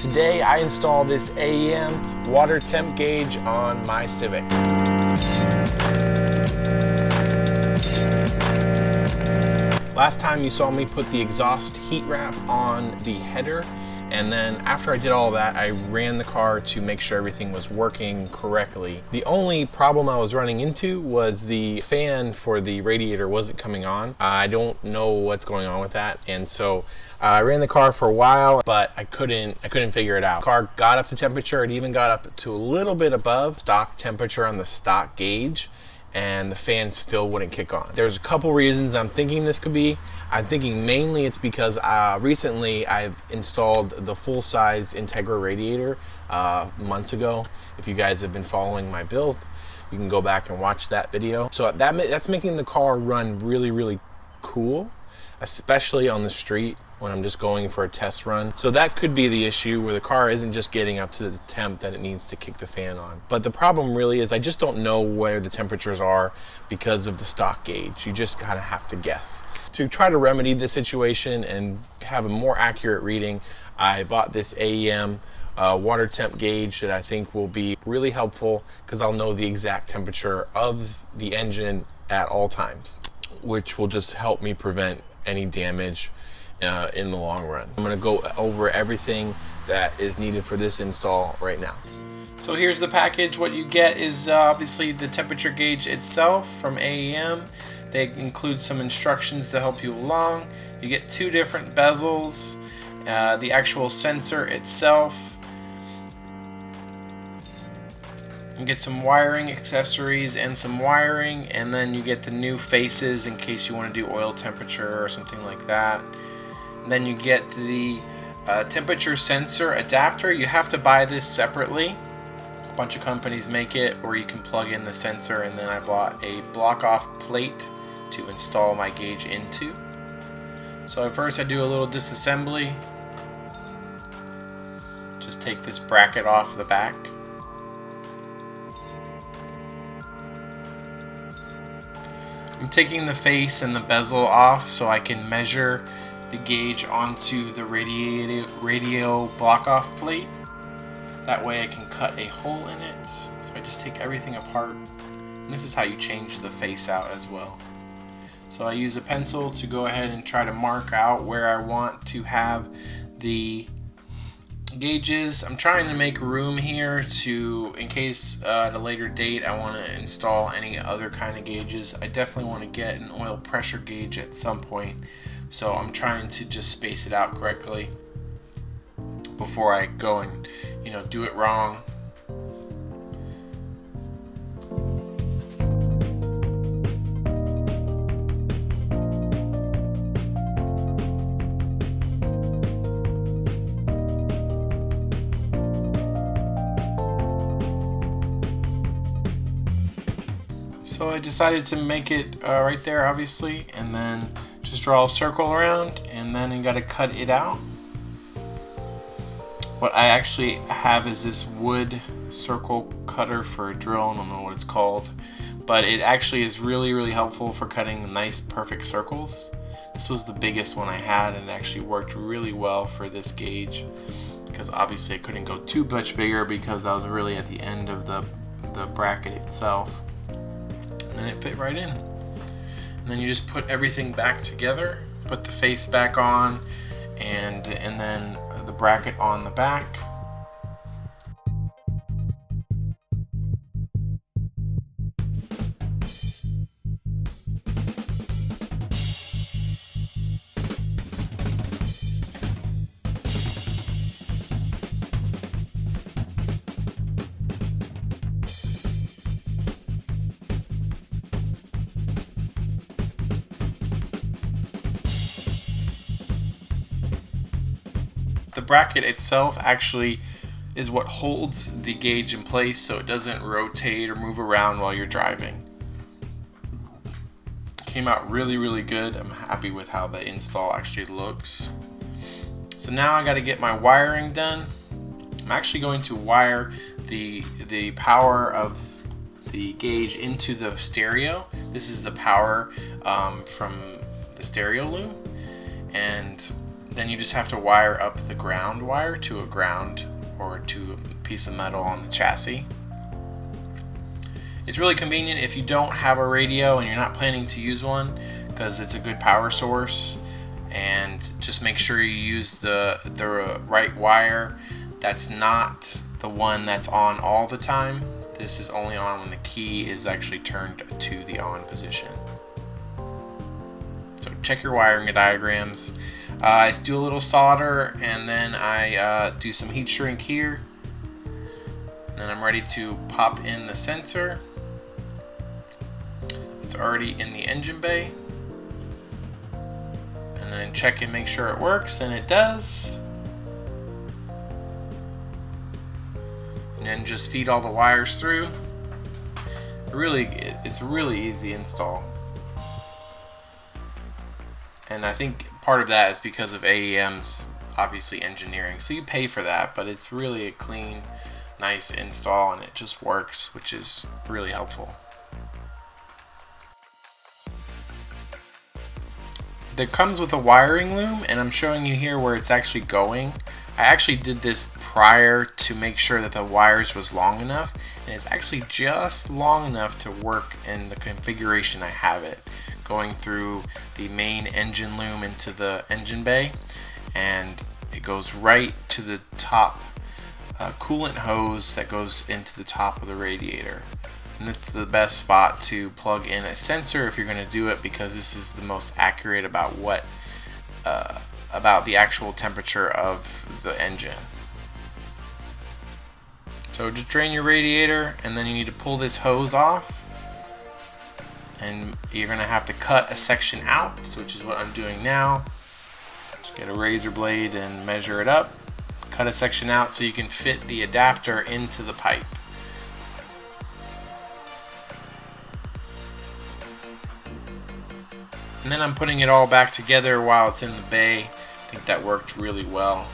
Today I installed this AEM water temp gauge on my Civic. Last time you saw me put the exhaust heat wrap on the header, and then after I did all that, I ran the car to make sure everything was working correctly. The only problem I was running into was the fan for the radiator wasn't coming on. I don't know what's going on with that, and so I ran the car for a while, but I couldn't figure it out. The car got up to temperature. It even got up to a little bit above stock temperature on the stock gauge, and the fan still wouldn't kick on. There's a couple reasons I'm thinking this could be. I'm thinking mainly it's because recently I've installed the full-size Integra radiator months ago. If you guys have been following my build, you can go back and watch that video. So that's making the car run really cool, especially on the street when I'm just going for a test run. So that could be the issue, where the car isn't just getting up to the temp that it needs to kick the fan on. But the problem really is I just don't know where the temperatures are because of the stock gauge. You just kind of have to guess. To try to remedy this situation and have a more accurate reading, I bought this AEM water temp gauge that I think will be really helpful, because I'll know the exact temperature of the engine at all times, which will just help me prevent any damage in the long run. I'm going to go over everything that is needed for this install right now. So here's the package. What you get is obviously the temperature gauge itself from AEM. They include some instructions to help you along. You get two different bezels, the actual sensor itself. You get some wiring accessories and some wiring, and then you get the new faces in case you want to do oil temperature or something like that. And then you get the temperature sensor adapter. You have to buy this separately. A bunch of companies make it, or you can plug in the sensor, and then I bought a block-off plate to install my gauge into. So at first I do a little disassembly. Just take this bracket off the back. I'm taking the face and the bezel off so I can measure the gauge onto the radio block-off plate. That way I can cut a hole in it. So I just take everything apart. And this is how you change the face out as well. So I use a pencil to go ahead and try to mark out where I want to have the gauges. I'm trying to make room here to, in case at a later date I want to install any other kind of gauges. I definitely want to get an oil pressure gauge at some point, so I'm trying to just space it out correctly before I go and do it wrong. So I decided to make it right there, obviously, and then just draw a circle around, and then you got to cut it out. What I actually have is this wood circle cutter for a drill. I don't know what it's called, but it actually is really helpful for cutting nice perfect circles. This was the biggest one I had, and it actually worked really well for this gauge, because obviously I couldn't go too much bigger because I was really at the end of the bracket itself. And then it fit right in. And then you just put everything back together, put the face back on, and then the bracket on the back. The bracket itself actually is what holds the gauge in place so it doesn't rotate or move around while you're driving. Came out really good. I'm happy with how the install actually looks. So now I got to get my wiring done. I'm actually going to wire the power of the gauge into the stereo. This is the power from the stereo loom, and Then you just have to wire up the ground wire to a ground or to a piece of metal on the chassis. It's really convenient if you don't have a radio and you're not planning to use one, because it's a good power source. And just make sure you use the right wire. That's not the one that's on all the time. This is only on when the key is actually turned to the on position. So check your wiring diagrams. I do a little solder, and then I do some heat shrink here. And then I'm ready to pop in the sensor. It's already in the engine bay. And then check and make sure it works, and it does. And then just feed all the wires through. It's a really easy install. And I think part of that is because of AEM's obviously engineering. So you pay for that, but it's really a clean, nice install, and it just works, which is really helpful. That comes with a wiring loom, and I'm showing you here where it's actually going. I actually did this prior to make sure that the wires was long enough, and it's actually just long enough to work in the configuration I have it, going through the main engine loom into the engine bay, and it goes right to the top coolant hose that goes into the top of the radiator. And this is the best spot to plug in a sensor if you're going to do it, because this is the most accurate about about the actual temperature of the engine. So just drain your radiator, and then you need to pull this hose off, and you're going to have to cut a section out, which is what I'm doing now. Just get a razor blade and measure it up, cut a section out so you can fit the adapter into the pipe. And then I'm putting it all back together while it's in the bay. I think that worked really well.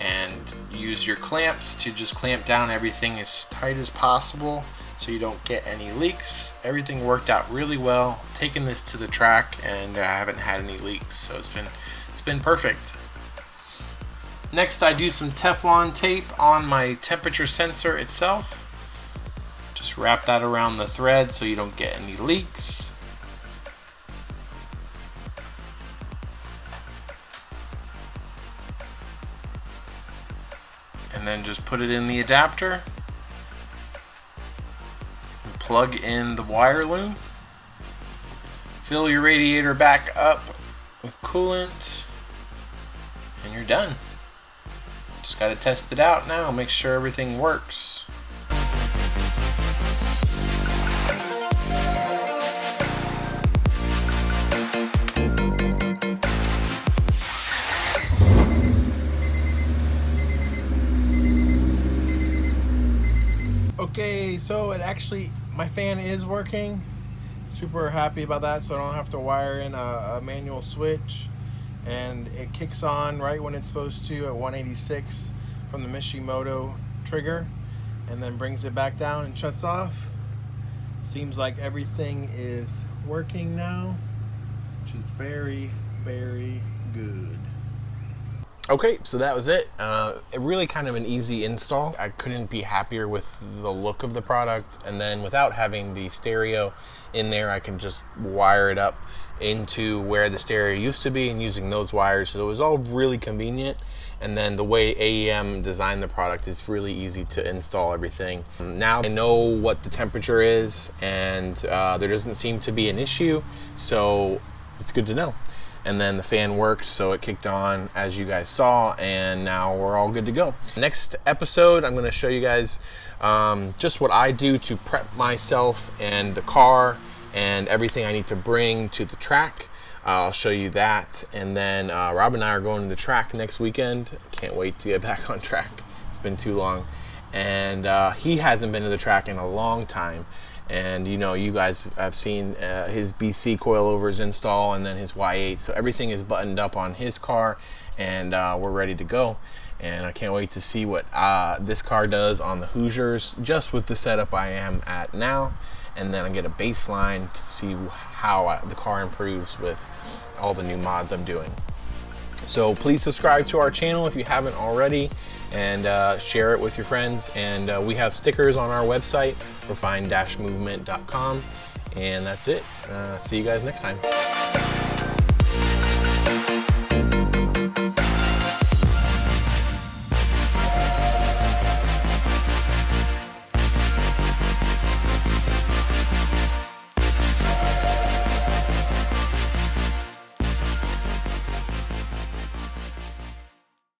And use your clamps to just clamp down everything as tight as possible so you don't get any leaks. Everything worked out really well. Taking this to the track, and I haven't had any leaks, so it's been perfect. Next, I do some Teflon tape on my temperature sensor itself. Just wrap that around the thread so you don't get any leaks. And then just put it in the adapter and plug in the wire loom. Fill your radiator back up with coolant, and you're done. Just got to test it out now, make sure everything works. Okay, so it actually, my fan is working. Super happy about that, so I don't have to wire in a manual switch, and it kicks on right when it's supposed to at 186 from the Mishimoto trigger, and then brings it back down and shuts off. Seems like everything is working now, which is very, very good. Okay, so that was it. Really kind of an easy install. I couldn't be happier with the look of the product, and then without having the stereo in there, I can just wire it up into where the stereo used to be and using those wires. So it was all really convenient. And then the way AEM designed the product is really easy to install everything. Now I know what the temperature is, and there doesn't seem to be an issue, so it's good to know. And then the fan worked, so it kicked on as you guys saw, and now we're all good to go. Next episode, I'm going to show you guys just what I do to prep myself and the car and everything I need to bring to the track. I'll show you that, and then Rob and I are going to the track next weekend. Can't wait to get back on track. It's been too long, and he hasn't been to the track in a long time. And you know, you guys have seen his BC coilovers install, and then his Y8. So everything is buttoned up on his car, and we're ready to go. And I can't wait to see what this car does on the Hoosiers, just with the setup I am at now. And then I get a baseline to see how the car improves with all the new mods I'm doing. So please subscribe to our channel if you haven't already, and share it with your friends. And we have stickers on our website, refine-movement.com. And that's it. See you guys next time.